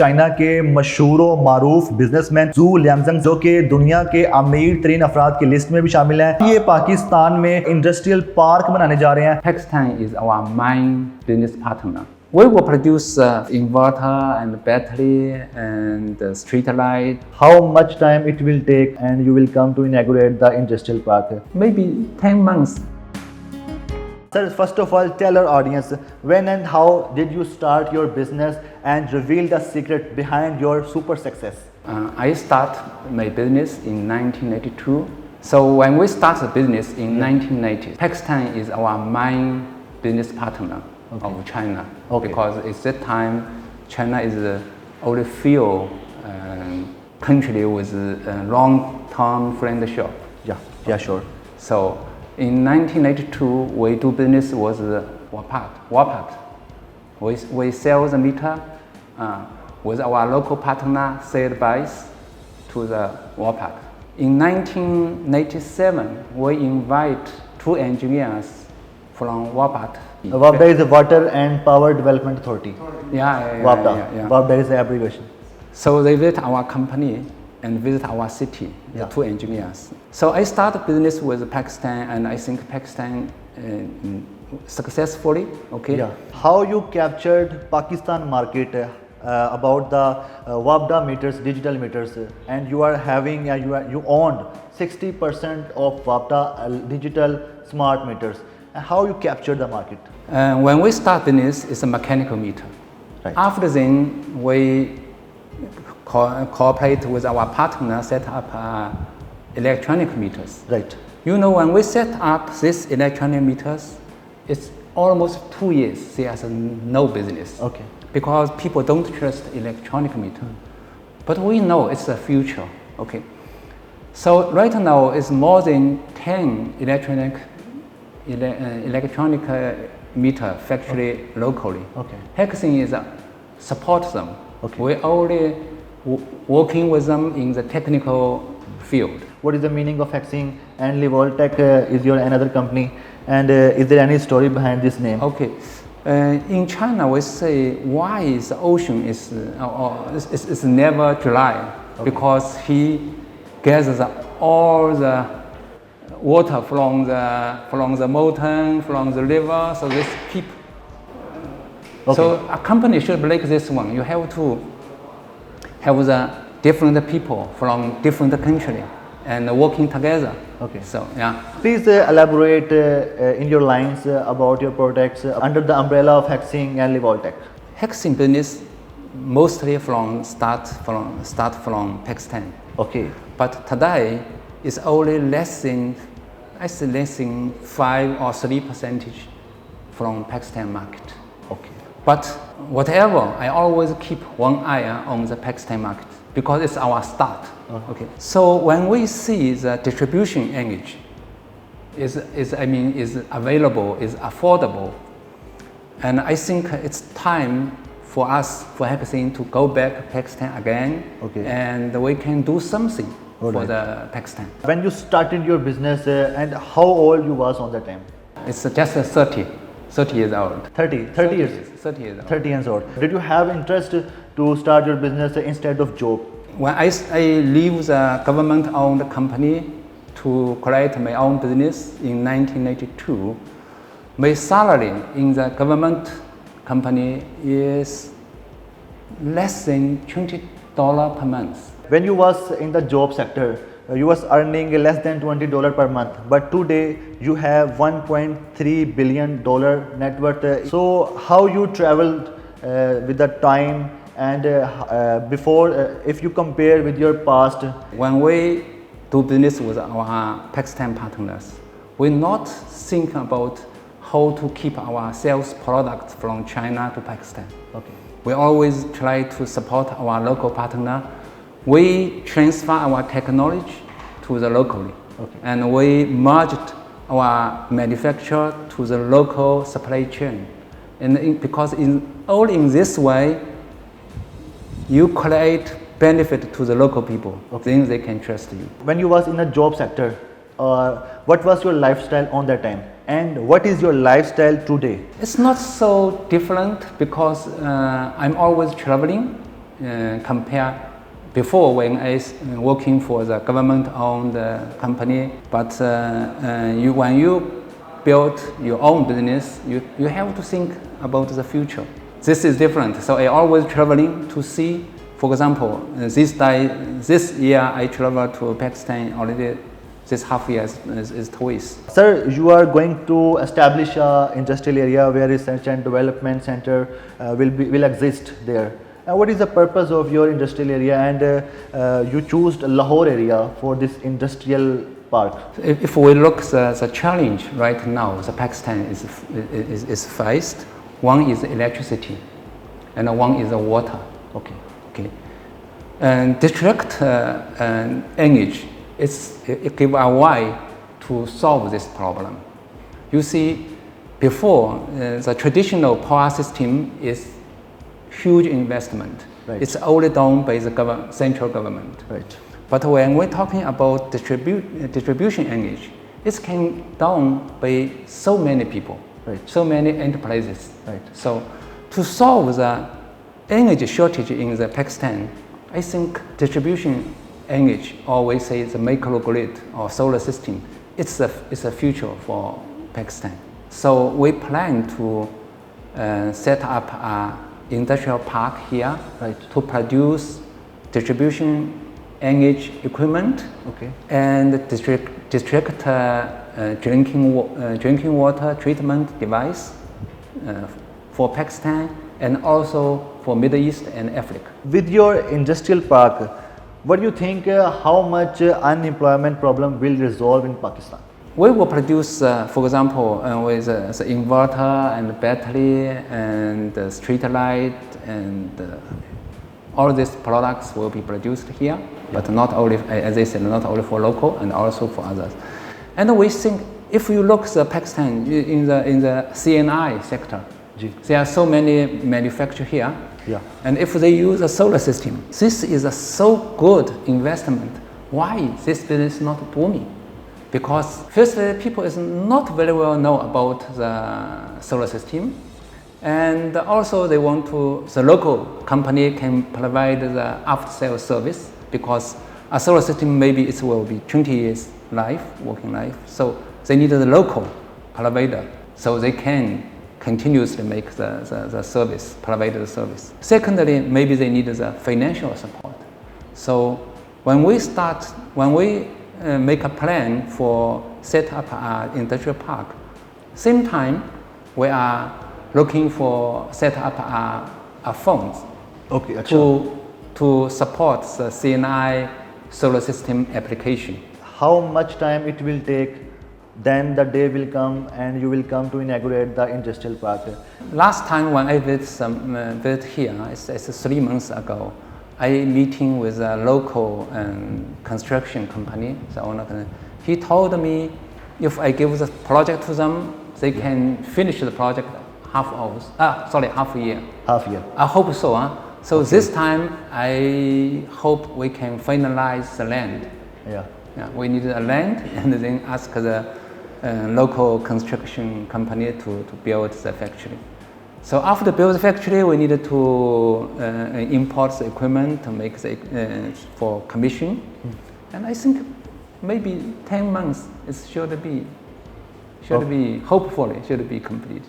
China के मशहूर व मारूफ बिजनेसमैन जू लियांगजंग जो के दुनिया के अमीर तरीन अफराद की लिस्ट में भी शामिल हैं। ये पाकिस्तान में इंडस्ट्रियल पार्क बनाने जा रहे हैं। Pakistan is our main business partner. We will produce inverter and battery and street light. How much time it will take and you will come to inaugurate the industrial park? Maybe 10 months. Sir, first of all, tell our audience when and how did you start your business and reveal the secret behind your super success? I start my business in 1982. So when we start the business in 1990, Pakistan is our main business partner of China. Because at that time, China is the only few country with a long-term friendship. Yeah, sure. So in 1982, we do business with UrduPoint. We sell the meter with our local partner, sell buys to the UrduPoint. In 1997, we invite 2 engineers from WAPAT. WAPDA is the Water and Power Development Authority. WAPDA. Yeah. WAPDA is the abbreviation. So they visit our company and visit our city, the 2 engineers. So I started business with Pakistan, and I think Pakistan successfully. How you captured Pakistan market about the WAPDA meters, digital meters, and you are having you owned 60% of WAPDA digital smart meters. How you capture the market? When we start business, it's a mechanical meter. Right. After then, we cooperate with our partner, set up electronic meters. Right. You know, when we set up these electronic meters, it's almost 2 years there's no business. Because people don't trust electronic meter. But we know it's the future. So right now, it's more than 10 electronic meter factory locally. Hexing is support them. We only working with them in the technical field. What is the meaning of Hexing? And Livoltech is your another company. And is there any story behind this name? In China, we say why the ocean is never dry, because he gathers all the water from the mountain, from the river, so this keep. So a company should break this one. You have to have the different people from different country and working together. So Please elaborate in your lines about your products under the umbrella of Hexing and Livoltech. Hexing business mostly start from Pakistan. But today it's only less than 5 or 3% from Pakistan market. But whatever, I always keep one eye on the Pakistan market because it's our start. So when we see the distribution energy is available, is affordable, and I think it's time for us, for Hexing, to go back to Pakistan again, and we can do something for the Pakistan. When you started your business and how old you was on that time? It's just 30 years old. 30 years? 30 years old. 30 years old. Did you have interest to start your business instead of job? When I leave the government-owned company to create my own business in 1982, my salary in the government company is less than $20 per month. When you was in the job sector, you was earning less than $20 per month, but today you have $1.3 billion net worth. So how you traveled with the time and before, if you compare with your past? When we do business with our Pakistan partners, we not think about how to keep our sales products from China to Pakistan. We always try to support our local partner. We transfer our technology to the locally, and we merged our manufacture to the local supply chain. And because only in this way, you create benefit to the local people, then they can trust you. When you was in the job sector, what was your lifestyle on that time? And what is your lifestyle today? It's not so different because I'm always traveling compare before when I was working for the government-owned company. But when you build your own business, you have to think about the future. This is different. So I always traveling to see. For example, this year I traveled to Pakistan already. This half year is twice. Sir, you are going to establish an industrial area where research and development center will exist there. What is the purpose of your industrial area, and you chose Lahore area for this industrial park? If we look the challenge right now, the Pakistan is faced. One is electricity, and one is the water. Okay. And district energy it give a way to solve this problem. You see, before the traditional power system is huge investment. Right. It's only done by the central government. Right. But when we're talking about distribution energy, it's can done by so many people, right, so many enterprises. Right. So to solve the energy shortage in the Pakistan, I think distribution energy, or we say the microgrid or solar system, it's a future for Pakistan. So we plan to set up an industrial park here, right, to produce distribution energy equipment, okay, and district drinking water treatment device for Pakistan and also for Middle East and Africa. With your industrial park, what do you think how much unemployment problem will resolve in Pakistan? We will produce, for example, with the inverter and battery and the street light and all these products will be produced here, but not only, as I said, not only for local and also for others. And we think if you look at Pakistan in the CNI sector, there are so many manufacturers here. Yeah. And if they use a solar system, this is a so good investment. Why this business not booming? Because firstly, people is not very well know about the solar system, and also they want to. The local company can provide the after-sales service because a solar system maybe it will be 20 years working life. So they need the local provider so they can continuously make the service, provide the service. Secondly, maybe they need the financial support. So when we make a plan for set up an industrial park, same time we are looking for set up a funds, okay, to support the CNI solar system application. How much time it will take? Then the day will come and you will come to inaugurate the industrial park. Last time when I visit here, it's 3 months ago, I meeting with a local construction company, the owner. He told me if I give the project to them, they can finish the project half a year. Half year. I hope so. So okay. This time I hope we can finalize the land. Yeah. We need a land and then ask the local construction company to build the factory. So after build the factory, we needed to import the equipment to make the for commission, and I think maybe 10 months it should be hopefully should be complete.